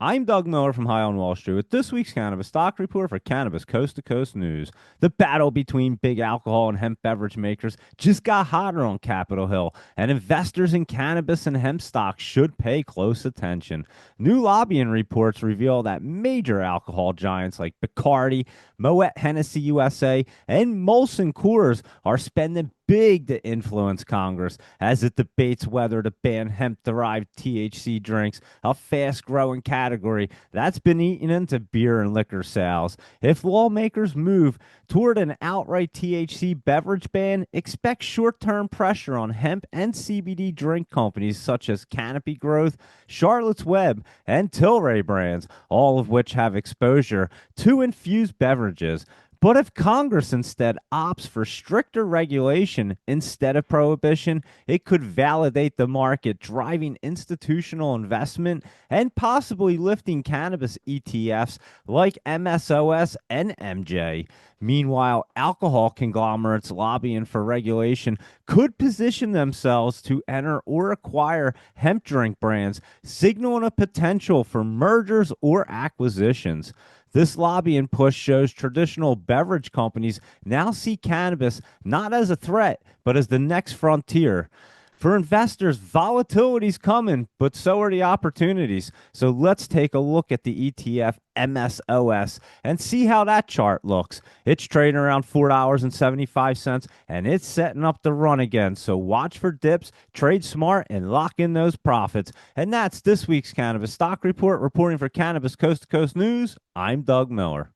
I'm Doug Miller from High on Wall Street with this week's Cannabis Stock Report for Cannabis Coast to Coast News. The battle between big alcohol and hemp beverage makers just got hotter on Capitol Hill, and investors in cannabis and hemp stocks should pay close attention. New lobbying reports reveal that major alcohol giants like Bacardi, Moet Hennessy USA, and Molson Coors are spending big to influence Congress as it debates whether to ban hemp derived THC drinks, a fast growing category that's been eaten into beer and liquor sales. If lawmakers move toward an outright THC beverage ban, expect short term pressure on hemp and CBD drink companies such as Canopy Growth, Charlotte's Web, and Tilray brands, all of which have exposure to infused beverages. But if Congress instead opts for stricter regulation instead of prohibition, it could validate the market, driving institutional investment and possibly lifting cannabis ETFs like MSOS and MJ. Meanwhile, alcohol conglomerates lobbying for regulation could position themselves to enter or acquire hemp drink brands, signaling a potential for mergers or acquisitions. This lobbying push shows traditional beverage companies now see cannabis not as a threat, but as the next frontier. For investors, volatility's coming, but so are the opportunities. So let's take a look at the ETF MSOS and see how that chart looks. It's trading around $4.75 and it's setting up the run again. So watch for dips, trade smart, and lock in those profits. And that's this week's Cannabis Stock Report. Reporting for Cannabis Coast to Coast News, I'm Doug Miller.